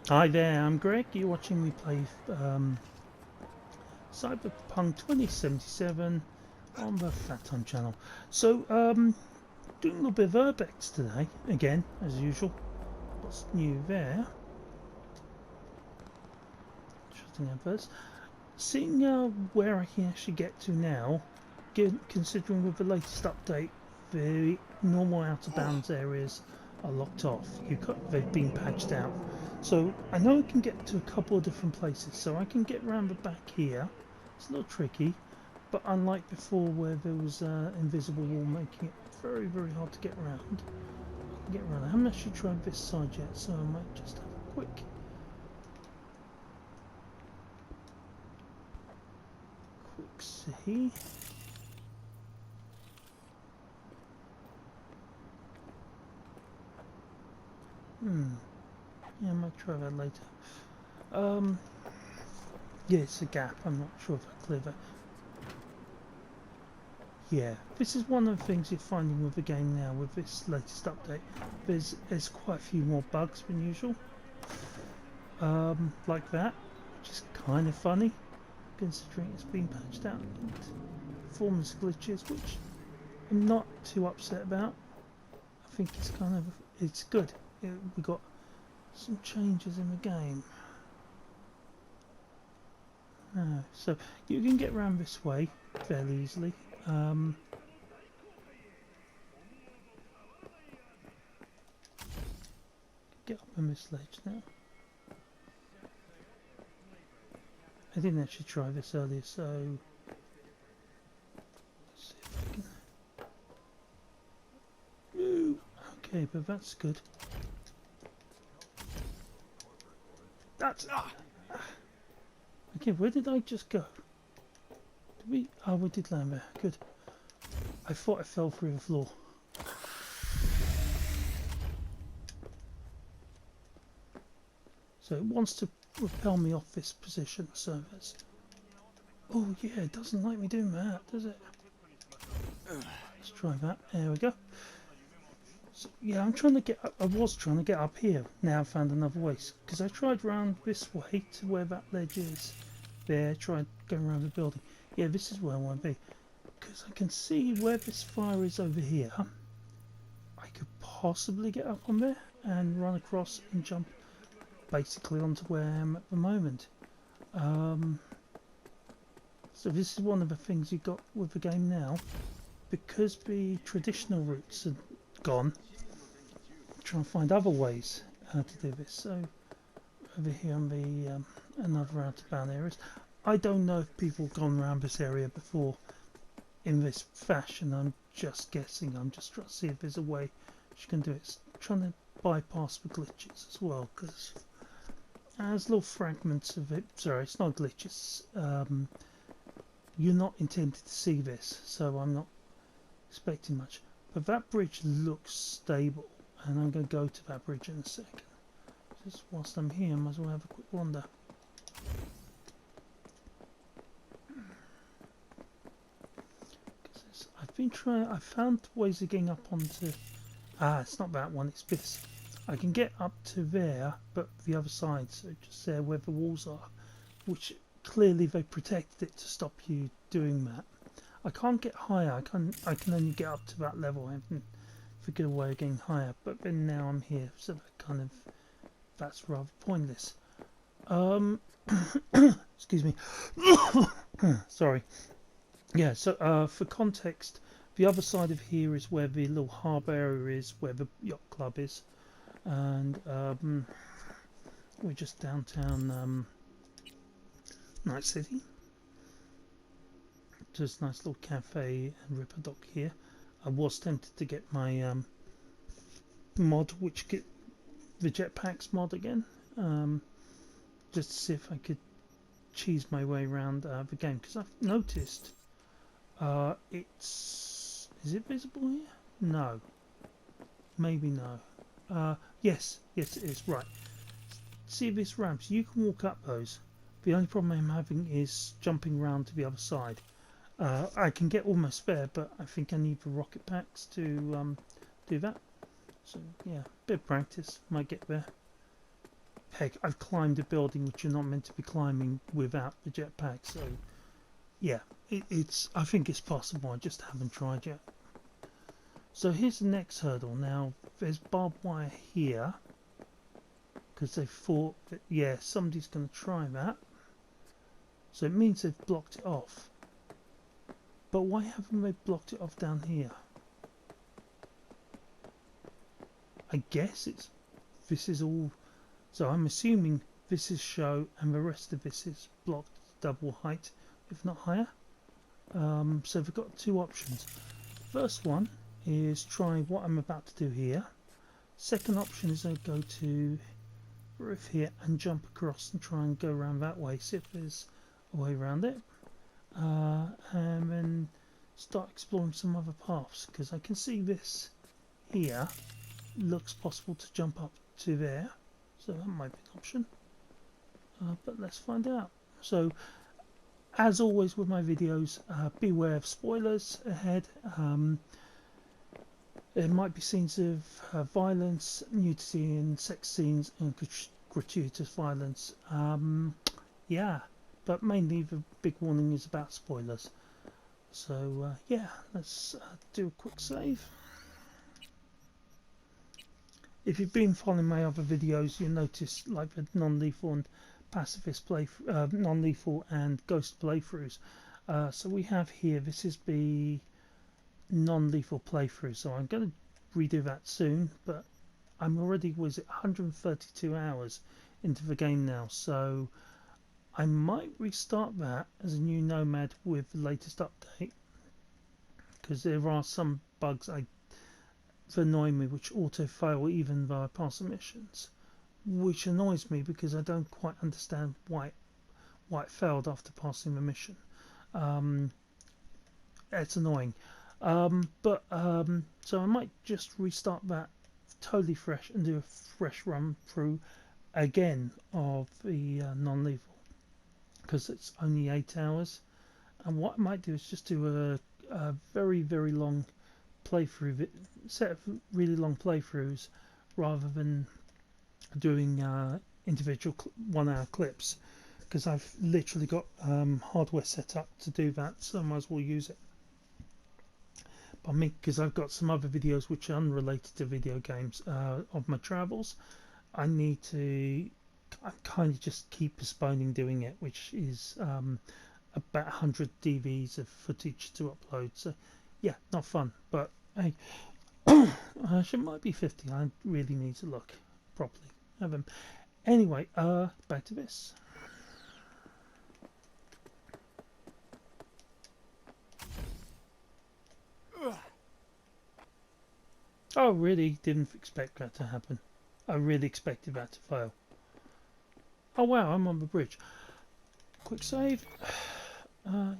Hi there, I'm Greg. You're watching me play Cyberpunk 2077 on the Fat Time channel. So, doing a little bit of Urbex today, again, as usual. What's new there? Interesting adverts. Seeing where I can actually get to now, considering with the latest update, the normal out of bounds areas are locked off. They've been patched out. So I know I can get to a couple of different places. So I can get around the back here. It's a little tricky, but unlike before where there was an invisible wall making it very, very hard to get around, I can get around. I haven't actually tried this side yet, so I might just have a quick see. Yeah, I might try that later. Um, yeah, it's a gap. I'm not sure if I clear that. Yeah, this is one of the things you're finding with the game now with this latest update. There's quite a few more bugs than usual. Like that, which is kind of funny, considering it's been patched out. And performance glitches, which I'm not too upset about. I think it's good. We got some changes in the game. So you can get around this way fairly easily. Get up on this ledge now. I didn't actually try this earlier, so let's see if I can. Ooh, okay, but that's good. That's okay. Where did I just go? Did we? Oh, we did land there. Good. I thought I fell through the floor. So it wants to repel me off this position. So that's. Oh yeah, it doesn't like me doing that, does it? Let's try that. There we go. So, yeah, I'm trying to get up. I was trying to get up here. Now I've found another way. Because I tried round this way to where that ledge is. There, tried going around the building. Yeah, this is where I want to be. Because I can see where this fire is over here. I could possibly get up on there and run across and jump basically onto where I am at the moment. So this is one of the things you got with the game now. Because the traditional routes are gone, try and find other ways to do this. So over here on the another out of bound areas. I don't know if people have gone around this area before in this fashion. I'm just guessing. I'm just trying to see if there's a way you can do it. It's trying to bypass the glitches as well, because as little fragments of it. Sorry, it's not glitches. You're not intended to see this, so I'm not expecting much. But that bridge looks stable, and I'm going to go to that bridge in a second. Just whilst I'm here, I might as well have a quick wander. I've been trying. I found ways of getting up onto. It's not that one. It's this. I can get up to there, but the other side. So just there where the walls are, which clearly they protected it to stop you doing that. I can't get higher. I can only get up to that level. I haven't figured a way of getting higher. But then now I'm here, so that's rather pointless. Excuse me. Sorry. Yeah. So for context, the other side of here is where the little harbour area is, where the yacht club is, and we're just downtown Night City. Just a nice little cafe and ripper dock here. I was tempted to get my mod, which get the jetpacks mod again, just to see if I could cheese my way around the game, because I've noticed is it visible here? No, maybe no. Yes it is. Right, see these ramps, you can walk up those. The only problem I'm having is jumping around to the other side. I can get almost there, but I think I need the rocket packs to do that. So yeah, bit of practice, might get there. heck, I've climbed a building which you're not meant to be climbing without the jetpack. So yeah, it's I think it's possible. I just haven't tried yet. So here's the next hurdle. Now there's barbed wire here because they thought that, yeah, somebody's going to try that. So it means they've blocked it off. But why haven't they blocked it off down here? I guess this is all. So I'm assuming this is show and the rest of this is blocked double height, if not higher. So we've got two options. First one is try what I'm about to do here. Second option is I go to roof here and jump across and try and go around that way, see if there's a way around it, and then start exploring some other paths, because I can see this here looks possible to jump up to there, so that might be an option, but let's find out. So as always with my videos, beware of spoilers ahead. There might be scenes of violence, nudity and sex scenes and gratuitous violence. Yeah, but mainly the big warning is about spoilers. So yeah, let's do a quick save. If you've been following my other videos, you'll notice like the non-lethal and pacifist non-lethal and ghost playthroughs. So we have here, this is the non-lethal playthrough, so I'm going to redo that soon, but I'm already 132 hours into the game now, so I might restart that as a new Nomad with the latest update, because there are some bugs that annoy me which auto fail even though I pass the missions, which annoys me because I don't quite understand why it failed after passing the mission. It's annoying. So I might just restart that totally fresh and do a fresh run through again of the non-lethal, because it's only 8 hours, and what I might do is just do a very long playthrough, set of really long playthroughs rather than doing individual 1 hour clips, because I've literally got hardware set up to do that, so I might as well use it. But me, because I've got some other videos which are unrelated to video games of my travels, I kind of just keep postponing doing it, which is about 100 DVs of footage to upload. So yeah, not fun, but hey, it might be 50. I really need to look properly. Anyway, back to this. I really didn't expect that to happen. I really expected that to fail. Oh wow, I'm on the bridge. Quick save.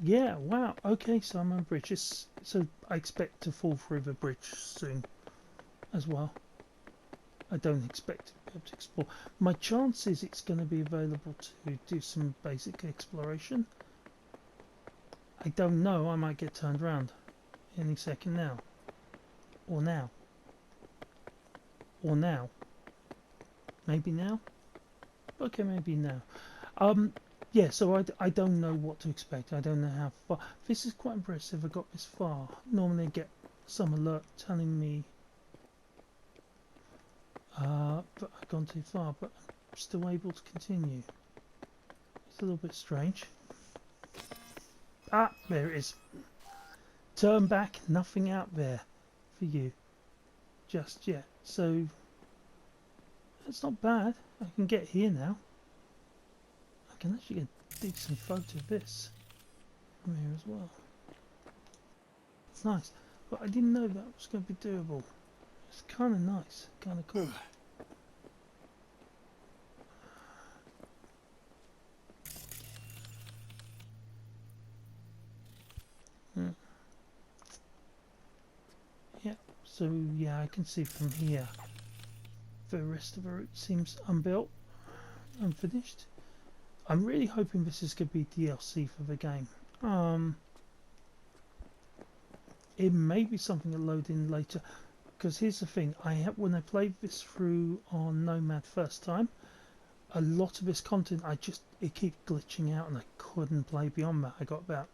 Yeah, wow. Okay, so I'm on bridge. So I expect to fall through the bridge soon as well. I don't expect to be able to explore. My chance is it's going to be available to do some basic exploration. I don't know. I might get turned around any second now. Or now. Or now. Maybe now? Okay, maybe now. Yeah, so I don't know what to expect. I don't know how far. This is quite impressive. I got this far. Normally I get some alert telling me that I've gone too far, but I'm still able to continue. It's a little bit strange. Ah, there it is. Turn back, nothing out there for you just yet. So that's not bad. I can get here now. I can actually get a decent photo of this from here as well. It's nice, but I didn't know that was going to be doable. It's kind of nice, kind of cool. Yeah, so yeah, I can see from here the rest of the route seems unbuilt, unfinished. I'm really hoping this is going to be DLC for the game. It may be something that load in later, because here's the thing: when I played this through on Nomad first time, a lot of this content, it kept glitching out and I couldn't play beyond that. I got about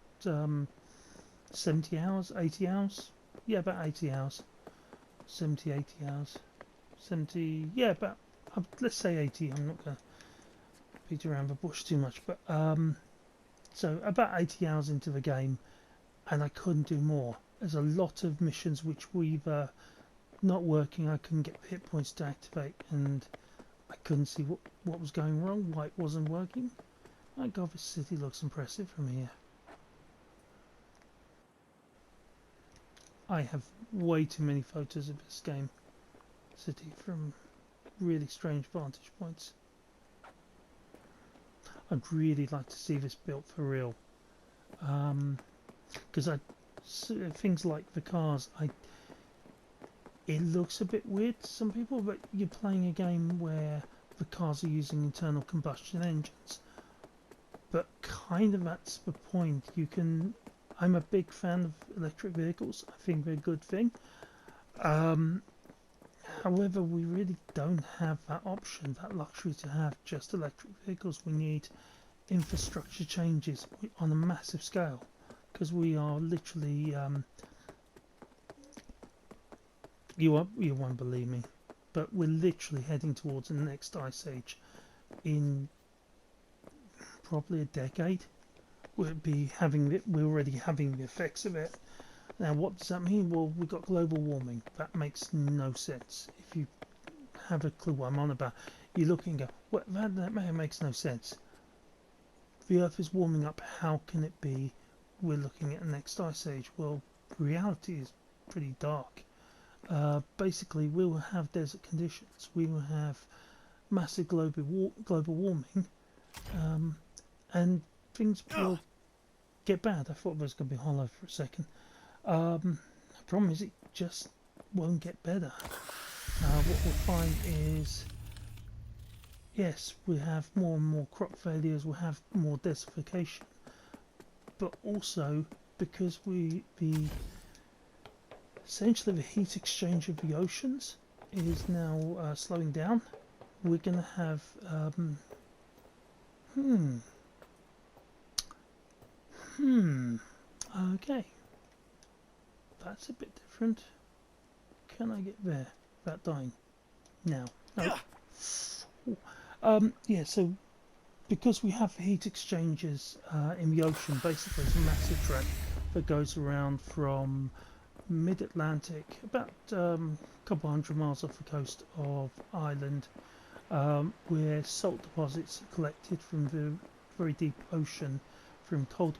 70 hours, 80 hours, yeah, about 80 hours, 70, 80 hours, 70, yeah, about, let's say 80. I'm not going to beat around the bush too much, but so about 80 hours into the game, and I couldn't do more. There's a lot of missions which were either not working, I couldn't get the hit points to activate, and I couldn't see what was going wrong, why it wasn't working. My god, this city looks impressive from here. I have way too many photos of this game city from really strange vantage points. I'd really like to see this built for real, because things like the cars, it looks a bit weird to some people, but you're playing a game where the cars are using internal combustion engines, but kind of that's the point. I'm a big fan of electric vehicles. I think they're a good thing. However, we really don't have that option, that luxury to have just electric vehicles. We need infrastructure changes on a massive scale, because we are literally, you won't believe me, but we're literally heading towards the next ice age in probably a decade. We're already having the effects of it. Now, what does that mean? Well, we've got global warming. That makes no sense. If you have a clue what I'm on about, you look and go, "What? That makes no sense. The Earth is warming up. How can it be we're looking at the next ice age?" Well, reality is pretty dark. Basically, we will have desert conditions. We will have massive global warming, and things will get bad. I thought it was going to be hollow for a second. The problem is it just won't get better. What we'll find is, yes, we have more and more crop failures, we'll have more desertification, but also because essentially the heat exchange of the oceans is now slowing down, we're going to have okay, that's a bit different. Can I get there without dying? Now, no. Yeah, so because we have heat exchanges in the ocean, basically it's a massive track that goes around from mid-Atlantic, about a couple hundred miles off the coast of Ireland, where salt deposits are collected from the very deep ocean, from cold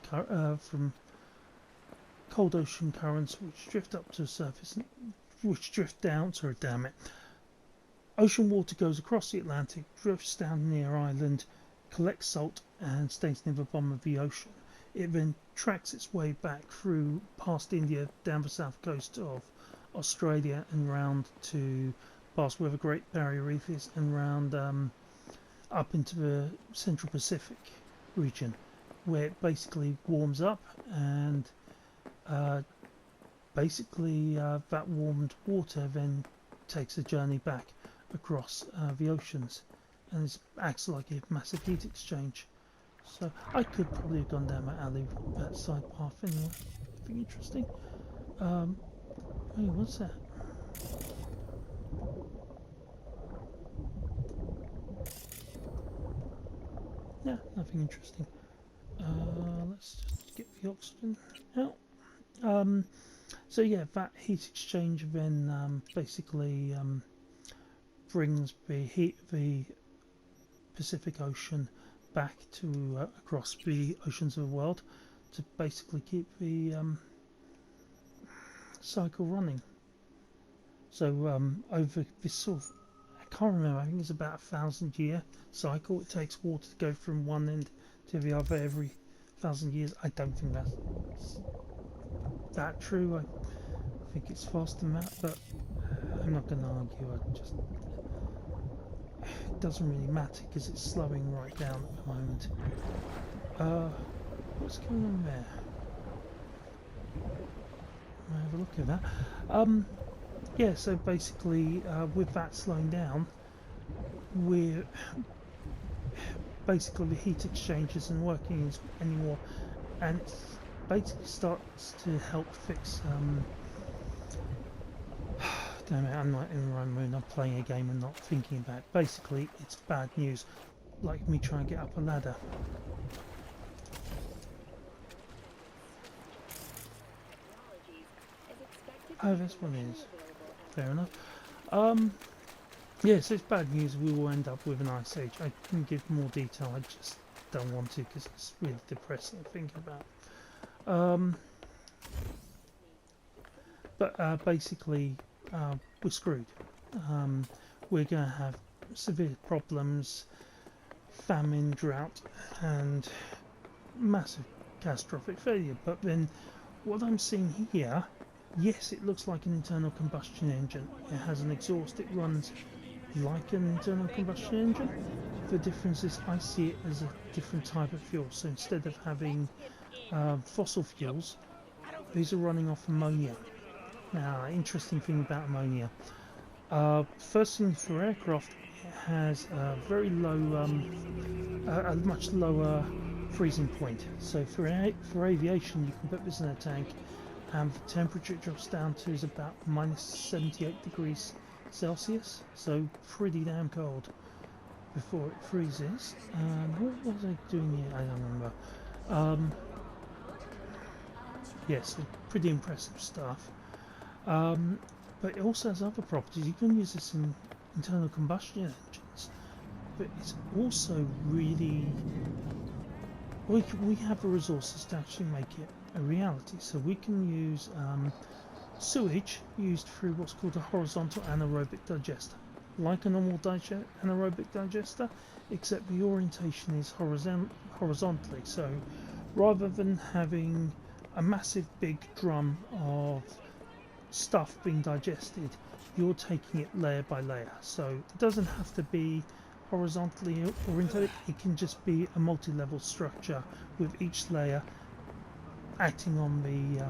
ocean currents which drift up to the surface, which drift down. Sorry, damn it. Ocean water goes across the Atlantic, drifts down near Ireland, collects salt, and stays near the bottom of the ocean. It then tracks its way back through past India, down the south coast of Australia, and round to past where the Great Barrier Reef is, and round up into the Central Pacific region, where it basically warms up, and that warmed water then takes a journey back across the oceans, and it acts like a massive heat exchange. So I could probably have gone down that alley, that side path anyway. Nothing interesting. Hey, what's that? Yeah, nothing interesting. Let's just get the oxygen out. So yeah, that heat exchange then basically brings the Pacific Ocean back to across the oceans of the world to basically keep the cycle running. So over this sort of, I can't remember, I think it's about 1,000-year cycle. It takes water to go from one end to the other every 1,000 years. I don't think that's that true. I think it's faster than that, but I'm not going to argue. It doesn't really matter because it's slowing right down at the moment. What's going on there? I'll have a look at that. Yeah, so basically with that slowing down, we're basically the heat exchangers and working anymore, and it basically starts to help fix. Damn it, I'm not in the right mood. I'm playing a game and not thinking about it. Basically, it's bad news, like me trying to get up a ladder. Oh, that's what it is. Fair enough. Yeah, so it's bad news. We will end up with an ice age. I can give more detail. I just don't want to because it's really depressing to think about. But basically, we're screwed. We're going to have severe problems, famine, drought, and massive catastrophic failure. But then, what I'm seeing here, yes, it looks like an internal combustion engine. It has an exhaust. It runs like an internal combustion engine. The difference is I see it as a different type of fuel. So instead of having fossil fuels, these are running off ammonia. Now, interesting thing about ammonia. First thing for aircraft, it has a very low, a much lower freezing point. So for aviation, you can put this in a tank, and the temperature it drops down to is about minus 78 degrees Celsius. So pretty damn cold before it freezes. What was I doing here? I don't remember. Yes, pretty impressive stuff. But it also has other properties. You can use this in internal combustion engines, but it's also really... We have the resources to actually make it a reality. So we can use sewage used through what's called a horizontal anaerobic digester. Like a normal anaerobic digester, except the orientation is horizontally. So rather than having a massive big drum of stuff being digested, you're taking it layer by layer. So it doesn't have to be horizontally oriented, it can just be a multi-level structure with each layer acting on the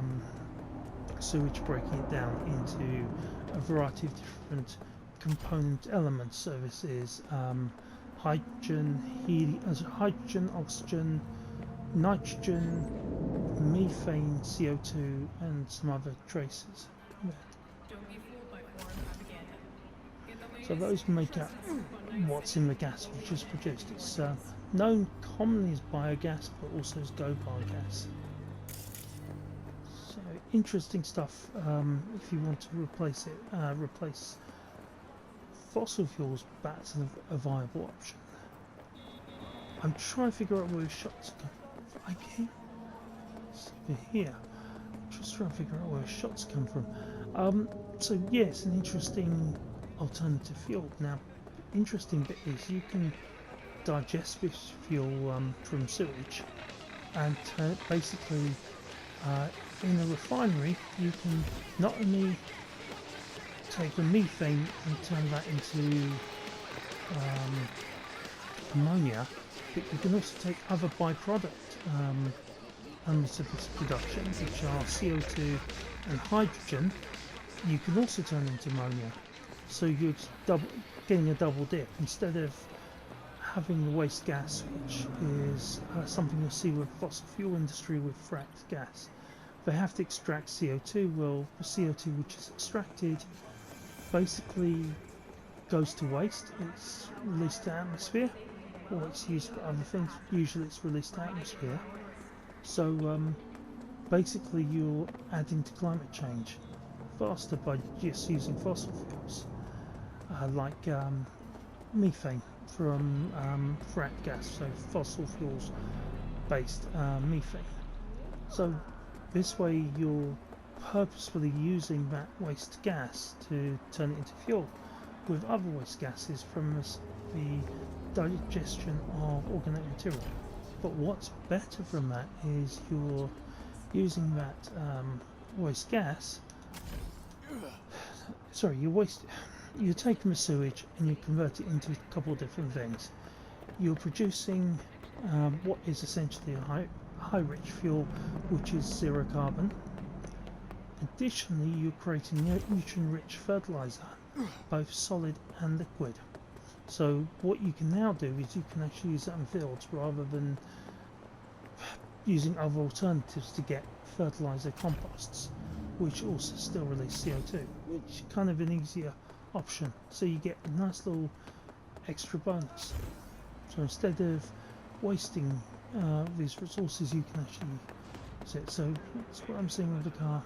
sewage, breaking it down into a variety of different component elements. So this is hydrogen, hydrogen, oxygen, nitrogen, methane, CO2, and some other traces. So those make up what's in the gas which is produced. It's known commonly as biogas, but also as go-bar gas. So interesting stuff. If you want to replace it, replace fossil fuels, that's a viable option. I'm trying to figure out where the shots come from. I can't see here. Just trying to figure out where the shots come from. So yes, an interesting alternative fuel. Now, interesting bit is you can digest this fuel from sewage, and basically in a refinery you can not only take the methane and turn that into ammonia, but you can also take other byproduct elements of this production, which are CO2 and hydrogen. You can also turn into ammonia. So you're getting a double dip instead of having the waste gas, which is something you'll see with fossil fuel industry with fracked gas. They have to extract CO2. Well, the CO2 which is extracted basically goes to waste. It's released to atmosphere, or it's used for other things. Usually it's released to atmosphere. So basically you're adding to climate change faster by just using fossil fuels, like methane from fracked gas, so fossil fuels based methane. So this way you're purposefully using that waste gas to turn it into fuel, with other waste gases from the digestion of organic material. But what's better from that is you're using that waste gas. Sorry, you're taking the sewage and you convert it into a couple of different things. You're producing what is essentially a high-rich fuel, which is zero carbon. Additionally, you're creating nutrient-rich fertilizer, both solid and liquid. So what you can now do is you can actually use that in fields rather than using other alternatives to get fertilizer composts, which also still release CO2, which is kind of an easier option. So you get a nice little extra bonus. So instead of wasting these resources, you can actually use it. So that's what I'm seeing with the car.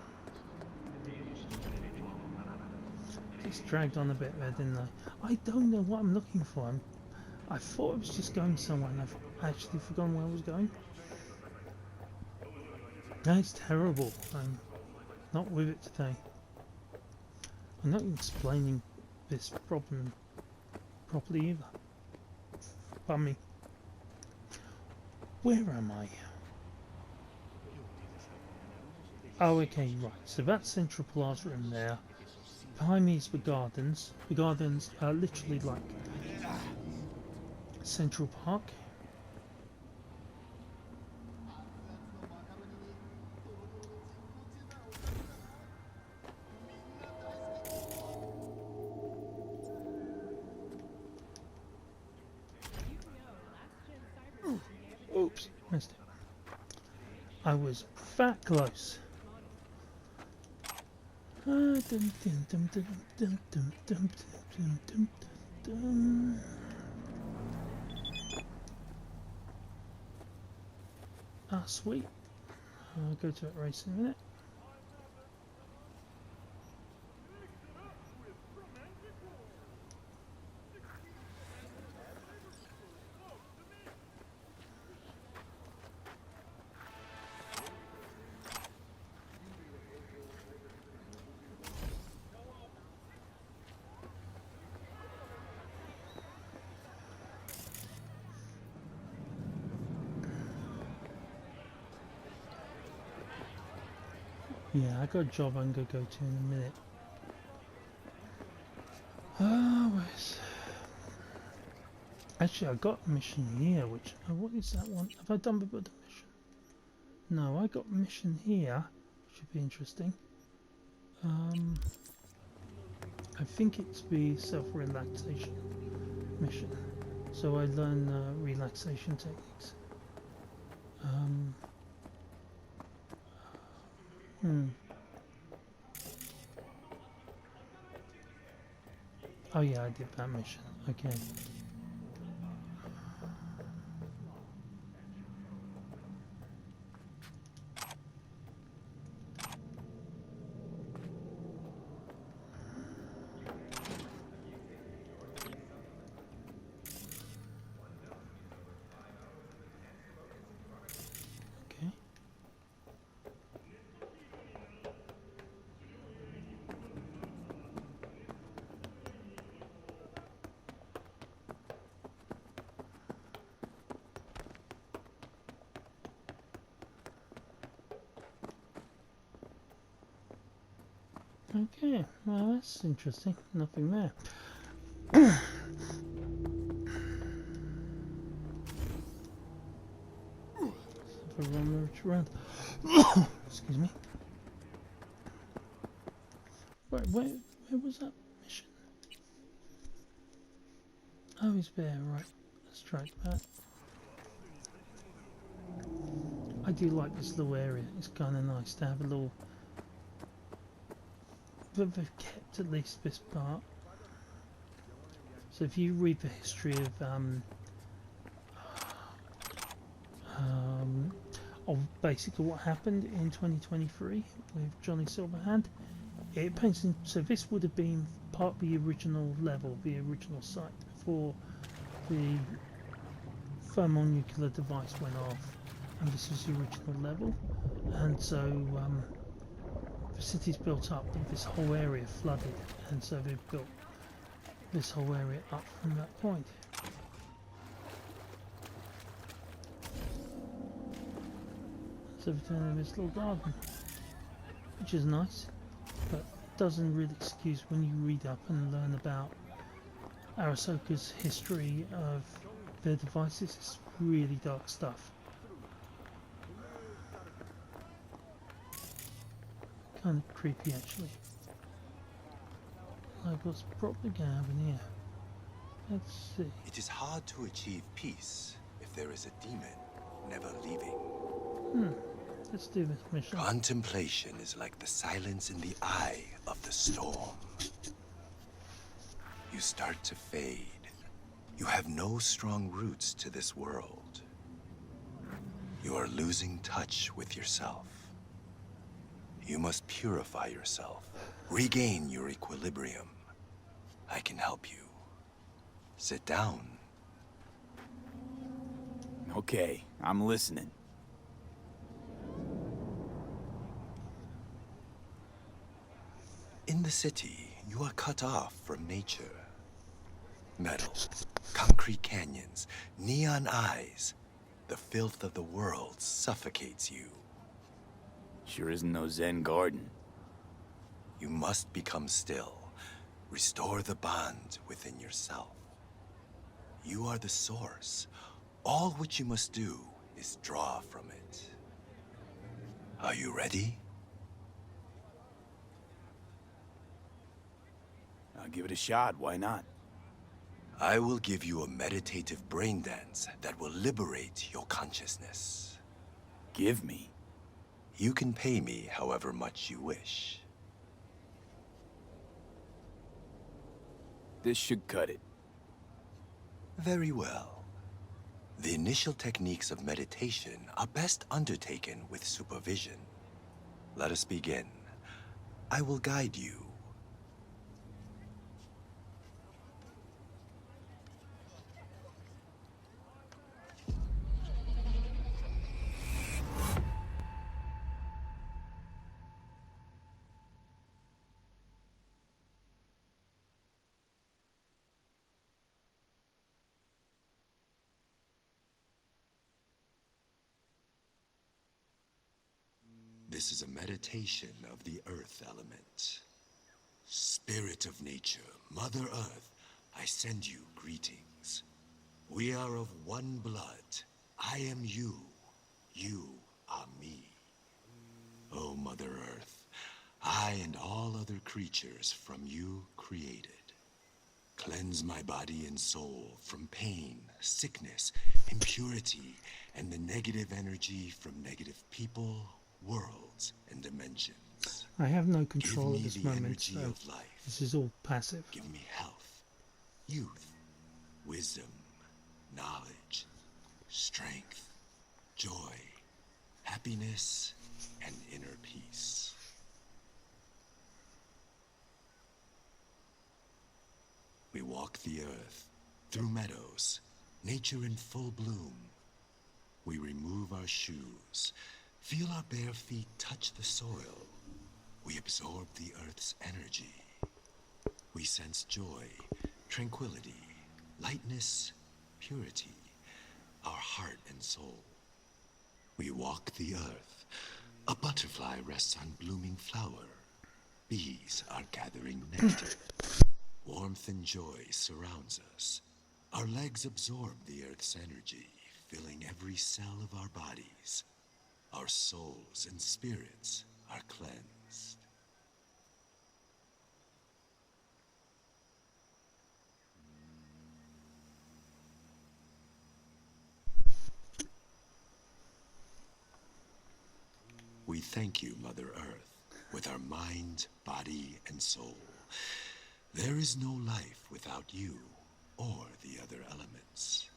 Just dragged on a bit there, didn't I? I don't know what I'm looking for. I thought I was just going somewhere and I've actually forgotten where I was going. That's terrible. I'm not with it today. I'm not explaining this problem properly either. Pardon me. Where am I? Oh, okay, right. So that's Central Plaza in there. Behind me is the gardens. The gardens are literally like Central Park. Oops, missed it. I was that close. Ah, sweet. I'll go to that race in a minute. Yeah, I got a job I'm gonna go to in a minute. Where's... Actually, I got a mission here, which... what is that one? Have I done the mission? No, I got a mission here. Should be interesting. I think it's the self-relaxation mission. So I learn relaxation techniques. Oh yeah, I did that mission. Okay. Okay. Okay, well that's interesting. Nothing there. Around. Excuse me. Right, where was that mission? Oh, he's there, right. Let's try that. I do like this little area. It's kind of nice to have a little... But they've kept at least this part. So if you read the history of basically what happened in 2023 with Johnny Silverhand, it paints in, so this would have been part of the original level, the original site before the thermonuclear device went off, and this is the original level. And so the city's built up, but this whole area flooded, and so they've built this whole area up from that point. So we're turning this little garden, which is nice, but doesn't really excuse when you read up and learn about Arasoka's history of their devices. It's really dark stuff. Kind of creepy actually. Like what's probably going to happen here? Let's see. It is hard to achieve peace if there is a demon never leaving. Let's do this mission. Contemplation is like the silence in the eye of the storm. You start to fade. You have no strong roots to this world. You are losing touch with yourself. You must purify yourself, regain your equilibrium. I can help you. Sit down. Okay, I'm listening. In the city, you are cut off from nature. Metal, concrete canyons, neon eyes. The filth of the world suffocates you. Sure isn't no Zen garden. You must become still. Restore the bond within yourself. You are the source. All which you must do is draw from it. Are you ready? I'll give it a shot, why not? I will give you a meditative brain dance that will liberate your consciousness. Give me. You can pay me however much you wish. This should cut it. Very well. The initial techniques of meditation are best undertaken with supervision. Let us begin. I will guide you. This is a meditation of the earth element. Spirit of nature, Mother Earth, I send you greetings. We are of one blood. I am you. You are me. O Mother Earth, I and all other creatures from you created. Cleanse my body and soul from pain, sickness, impurity, and the negative energy from negative people, worlds, and dimensions. I have no control at Give me this the moment, energy so of life. this is all passive. Give me health, youth, wisdom, knowledge, strength, joy, happiness, and inner peace. We walk the earth, through meadows, nature in full bloom. We remove our shoes, feel our bare feet touch the soil. We absorb the earth's energy. We sense joy, tranquility, lightness, purity, our heart and soul. We walk the earth. A butterfly rests on blooming flower. Bees are gathering nectar. Warmth and joy surrounds us. Our legs absorb the earth's energy, filling every cell of our bodies. Our souls and spirits are cleansed. We thank you, Mother Earth, with our mind, body, and soul. There is no life without you or the other elements.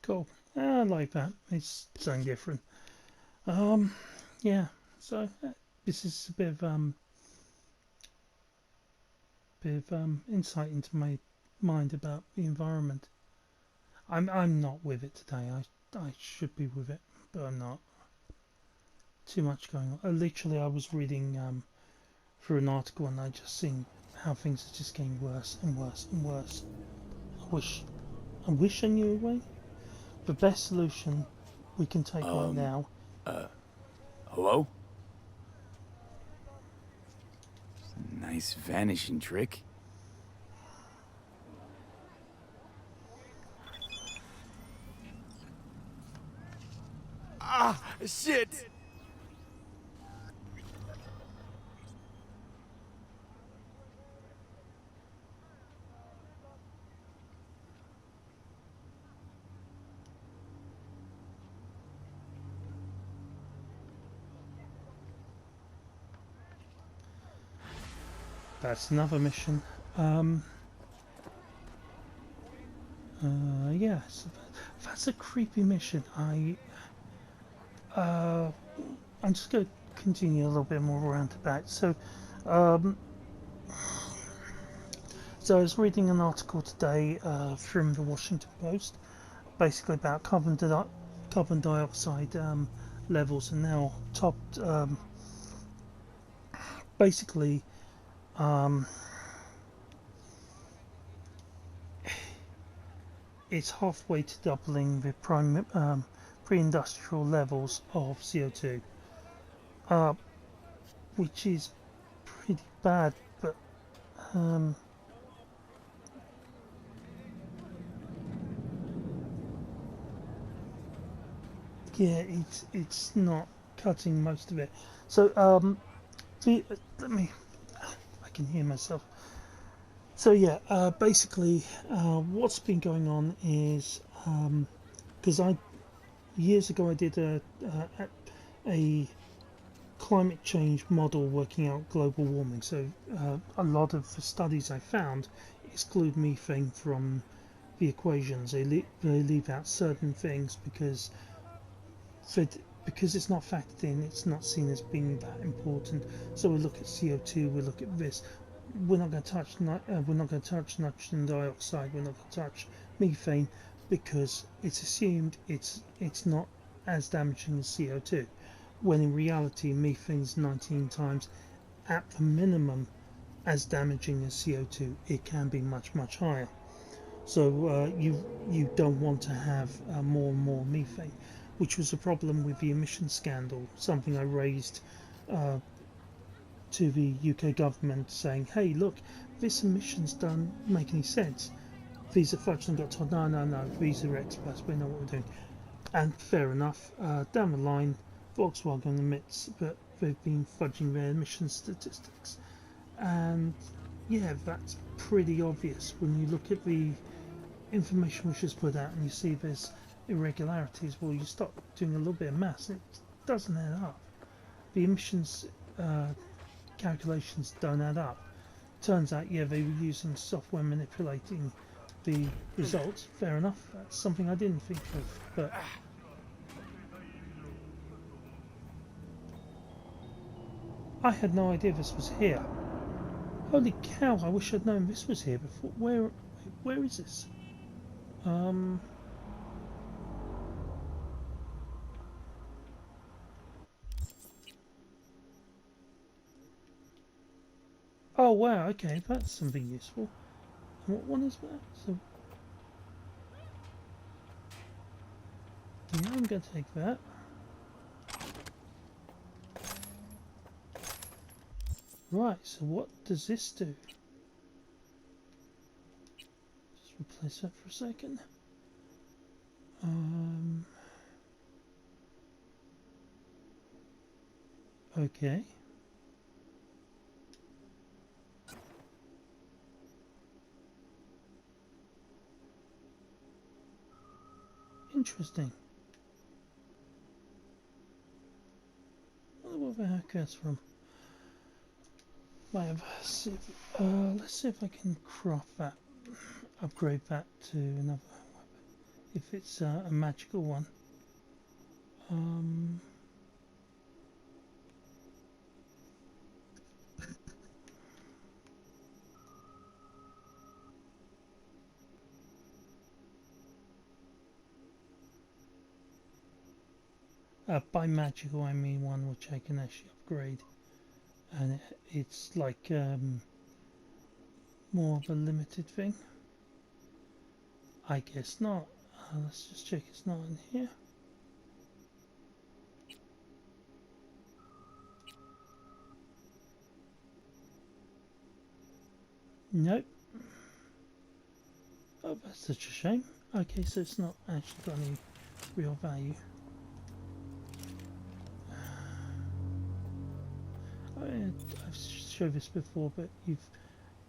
Cool. I like that. It's something different. Yeah. So this is a bit of insight into my mind about the environment. I'm not with it today. I should be with it, but I'm not. Too much going on. Literally, I was reading through an article and I just seen how things are just getting worse and worse and worse. I wish I knew a way. The best solution we can take right now. Hello? Nice vanishing trick. Ah, shit! That's another mission. Yeah, so that's a creepy mission. I'm just going to continue a little bit more roundabout. Um, so I was reading an article today from the Washington Post, basically about carbon dioxide levels, and now topped. Basically, um, it's halfway to doubling the pre-industrial levels of CO2, uh, which is pretty bad. But um, yeah, it's not cutting most of it. So let me. I can hear myself. So yeah, basically, what's been going on is because I years ago I did a climate change model working out global warming. So a lot of the studies I found exclude methane from the equations. They leave out certain things because it's not factored in. It's not seen as being that important. So we look at CO2. We look at this. We're not going to touch. We're not going to touch nitrogen dioxide. We're not going to touch methane because it's assumed it's not as damaging as CO2, when in reality methane's 19 times at the minimum as damaging as CO2. It can be much higher. So you don't want to have more and more methane, which was a problem with the emissions scandal. Something I raised uh, to the UK government, saying, "Hey, look, this emissions don't make any sense." These are fudged and got told, no, these are experts. We know what we're doing. And fair enough. Down the line, Volkswagen admits that they've been fudging their emission statistics, and yeah, that's pretty obvious when you look at the information which is put out and you see there's irregularities. Well, you start doing a little bit of maths, and it doesn't add up. The emissions calculations don't add up. Turns out, yeah, they were using software manipulating the results. Fair enough. That's something I didn't think of, but I had no idea this was here. Holy cow, I wish I'd known this was here before. Where is this? Oh wow, okay, that's something useful. And what one is that? So, yeah, I'm going to take that. Right, so what does this do? Just replace that for a second. Okay. Interesting. I wonder what the heck that's from. Let's see if I can craft that, upgrade that to another weapon. If it's a magical one. By magical I mean one which I can actually upgrade, and it's like more of a limited thing. I guess not. Let's just check it's not in here. Nope. Oh, that's such a shame. Okay, so it's not actually got any real value. I've showed this before, but you've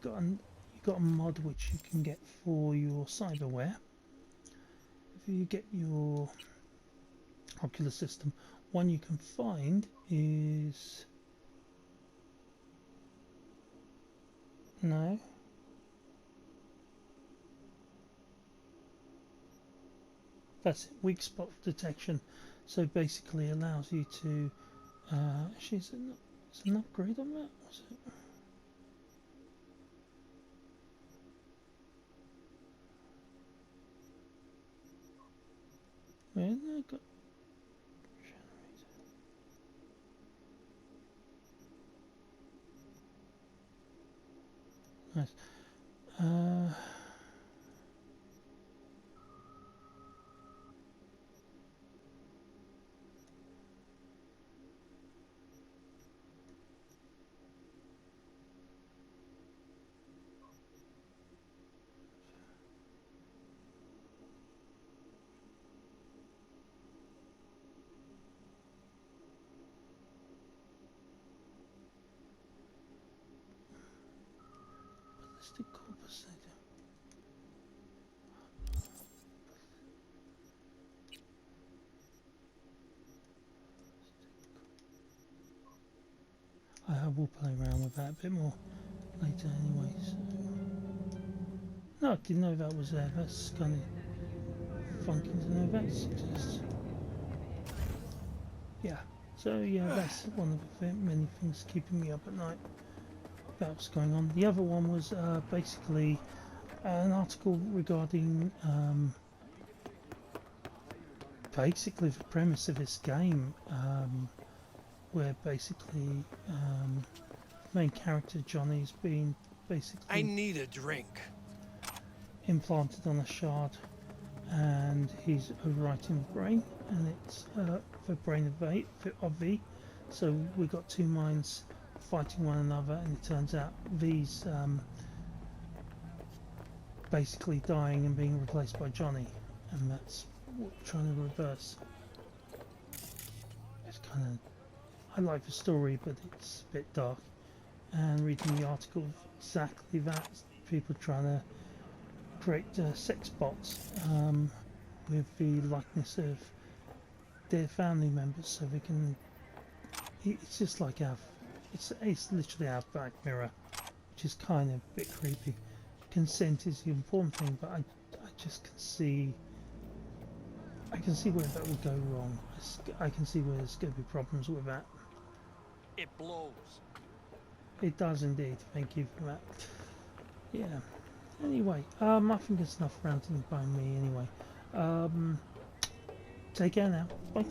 got a mod which you can get for your cyberware. If you get your Oculus system, one you can find is no. That's it, weak spot detection. So basically allows you to actually is an upgrade on that? Was it? Where did I got nice. Ballistic compensator. I will play around with that a bit more later anyway. So. No, I didn't know that was there. That's kind of funky to know that exists. Yeah, so yeah, that's one of the many things keeping me up at night. That was going on. The other one was basically an article regarding basically the premise of this game, where basically main character Johnny's been basically I need a drink. implanted on a shard, and he's overwriting the brain, and it's the brain of V. So we've got two minds fighting one another, and it turns out V's basically dying and being replaced by Johnny, and that's what we're trying to reverse. It's kind of, I like the story, but it's a bit dark. And reading the article, exactly that, people trying to create sex bots with the likeness of their family members, so we can. It's just like our. It's literally our Black Mirror, which is kind of a bit creepy. Consent is the important thing, but I just can see. I can see where that would go wrong. I can see where there's going to be problems with that. It blows. It does indeed. Thank you for that. Yeah. Anyway, I think it's enough ranting by me anyway. Take care now. Bye.